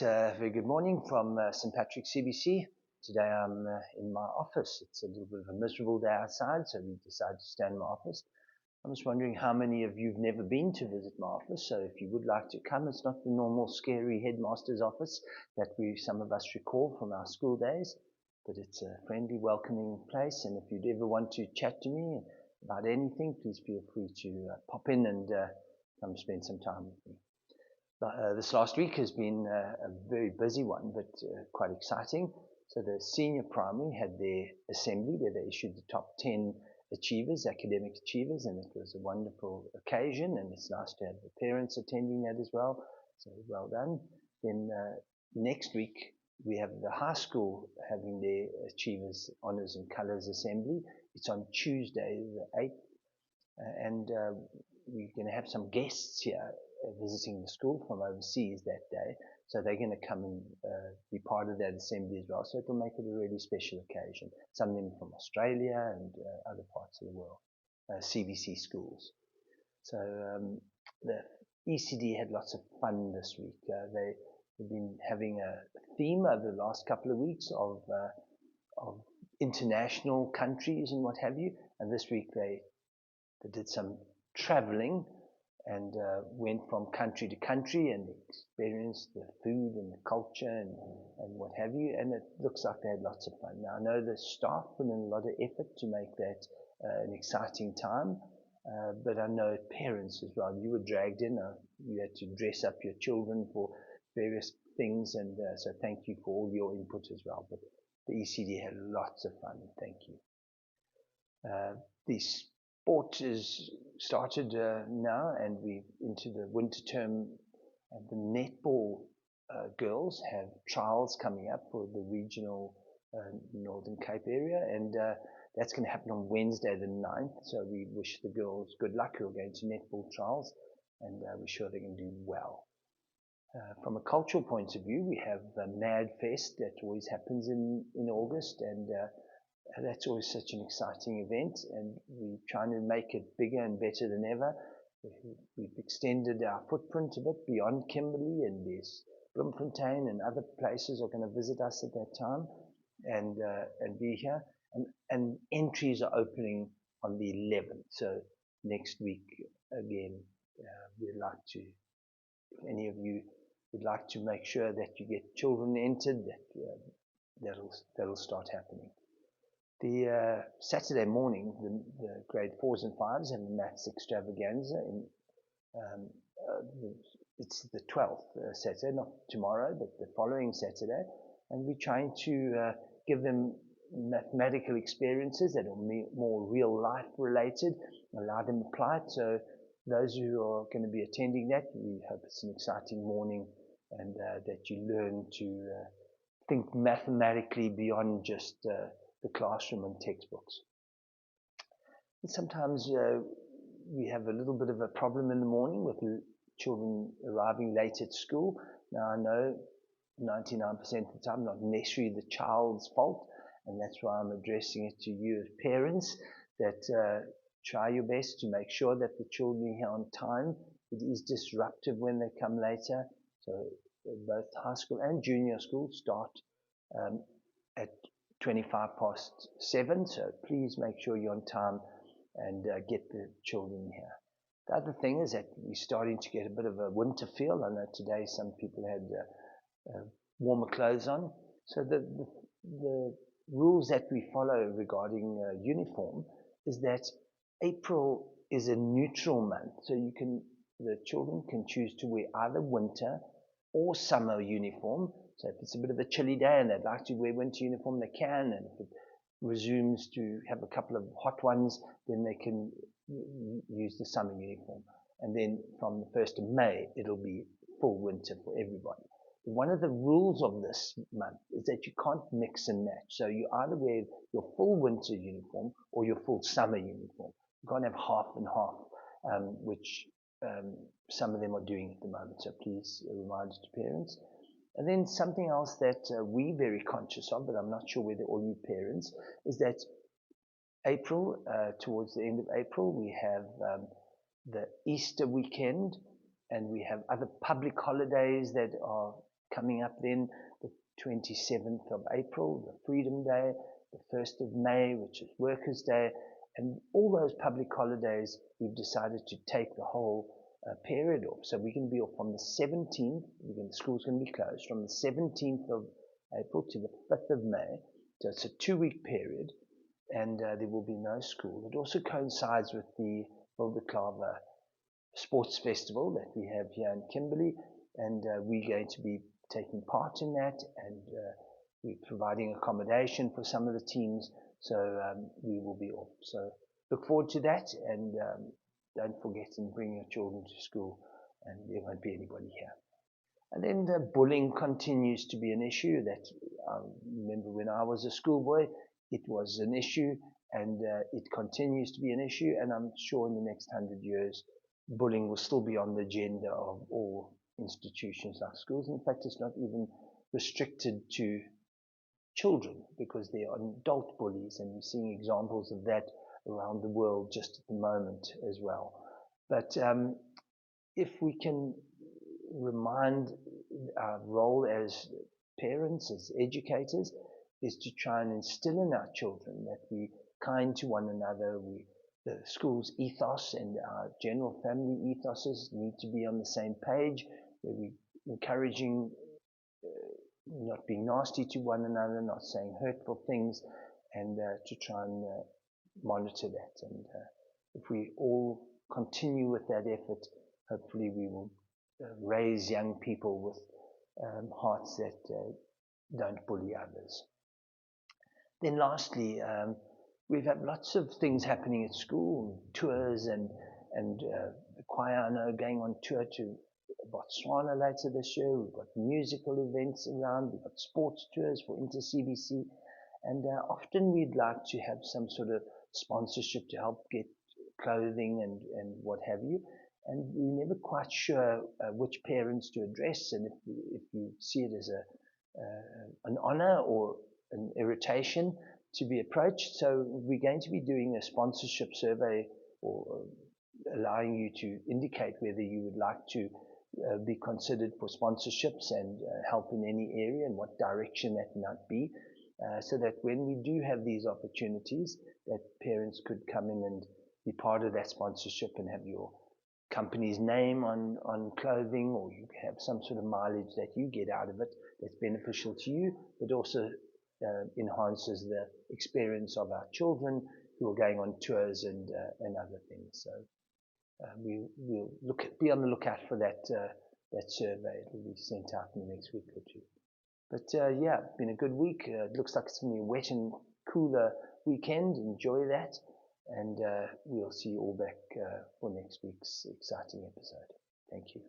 Right, very good morning from St. Patrick's CBC. Today I'm in my office. It's a little bit of a miserable day outside, so we decided to stay in my office. I'm just wondering how many of you have never been to visit my office, so if you would like to come, it's not the normal scary headmaster's office that some of us recall from our school days, but it's a friendly, welcoming place, and if you'd ever want to chat to me about anything, please feel free to pop in and come spend some time with me. This last week has been a very busy one, but quite exciting. So the senior primary had their assembly where they issued the top 10 achievers, academic achievers, and it was a wonderful occasion, and it's nice to have the parents attending that as well. So well done. Then next week we have the high school having their achievers, honors and colors assembly. It's on Tuesday the 8th, and we're going to have some guests here visiting the school from overseas that day, so they're going to come and be part of that assembly as well, so it'll make it a really special occasion. Some of them from Australia and other parts of the world, CBC schools. So the ECD had lots of fun this week. They've been having a theme over the last couple of weeks of international countries and what have you, and this week they did some traveling and went from country to country and experienced the food and the culture and what have you, and it looks like they had lots of fun. Now I know the staff put in a lot of effort to make that an exciting time, but I know parents as well. You were dragged in, you had to dress up your children for various things, and so thank you for all your input as well. But the ECD had lots of fun, thank you. The sport is started now, and we're into the winter term. And the netball girls have trials coming up for the regional Northern Cape area, and that's going to happen on Wednesday the 9th. So we wish the girls good luck who are going to netball trials, and we're sure they're going to do well. From a cultural point of view, we have the Mad Fest that always happens in August, and that's always such an exciting event, and we're trying to make it bigger and better than ever. We've extended our footprint a bit beyond Kimberley, and there's Bloemfontein and other places are going to visit us at that time and be here. And entries are opening on the 11th, so next week again. We'd like to, if any of you would like to make sure that you get children entered, that'll start happening. The Saturday morning, the grade 4s and 5s have a maths extravaganza. It's the 12th Saturday, not tomorrow, but the following Saturday. And we're trying to give them mathematical experiences that are more real life related, allow them to apply it. So those who are going to be attending that, we hope it's an exciting morning, and that you learn to think mathematically beyond just the classroom and textbooks. And sometimes we have a little bit of a problem in the morning with children arriving late at school. Now I know 99% of the time not necessarily the child's fault, and that's why I'm addressing it to you as parents, that try your best to make sure that the children are here on time. It is disruptive when they come later, so both high school and junior school start at 7:25, so please make sure you're on time and get the children here. The other thing is that we're starting to get a bit of a winter feel. I know today some people had warmer clothes on. So the rules that we follow regarding uniform is that April is a neutral month, so the children can choose to wear either winter or summer uniform. So if it's a bit of a chilly day and they'd like to wear winter uniform, they can, and if it resumes to have a couple of hot ones, then they can use the summer uniform. And then from the 1st of May, it'll be full winter for everybody. One of the rules of this month is that you can't mix and match. So you either wear your full winter uniform or your full summer uniform. You can't have half and half, which some of them are doing at the moment. So please, a reminder to parents. And then something else that we're very conscious of, but I'm not sure whether all you parents, is that April, towards the end of April, we have the Easter weekend, and we have other public holidays that are coming up then, the 27th of April, the Freedom Day, the 1st of May, which is Workers' Day, and all those public holidays, we've decided to take the whole period off. So we're going to be off from the 17th, the school's going to be closed from the 17th of April to the 5th of May. So it's a 2-week period, and there will be no school. It also coincides with the Wilderklaver Sports Festival that we have here in Kimberley, and we're going to be taking part in that, and we're providing accommodation for some of the teams, so we will be off. So look forward to that, and don't forget and bring your children to school, and there won't be anybody here. And then the bullying continues to be an issue that I remember when I was a schoolboy, it was an issue, and it continues to be an issue, and I'm sure in the next 100 years, bullying will still be on the agenda of all institutions like schools. In fact, it's not even restricted to children, because there are adult bullies, and we're seeing examples of that around the world just at the moment as well. But if we can remind our role as parents, as educators, is to try and instill in our children that we're kind to one another. The school's ethos and our general family ethoses need to be on the same page, where we're encouraging not being nasty to one another, not saying hurtful things, and to try and monitor that. And if we all continue with that effort, hopefully we will raise young people with hearts that don't bully others. Then lastly, we've had lots of things happening at school, tours, and the choir, I know, going on tour to Botswana later this year. We've got musical events around, we've got sports tours for inter-CBC, and often we'd like to have some sort of sponsorship to help get clothing and what have you. And we're never quite sure which parents to address, and if you see it as an honor or an irritation to be approached. So we're going to be doing a sponsorship survey, or allowing you to indicate whether you would like to be considered for sponsorships and help in any area and what direction that might be, so that when we do have these opportunities, that parents could come in and be part of that sponsorship and have your company's name on clothing, or you have some sort of mileage that you get out of it that's beneficial to you, but also enhances the experience of our children who are going on tours and other things. So we'll be on the lookout for that survey. It will be sent out in the next week or two. But yeah, it's been a good week. It looks like it's going to be a wet and cooler weekend. Enjoy that. And we'll see you all back for next week's exciting episode. Thank you.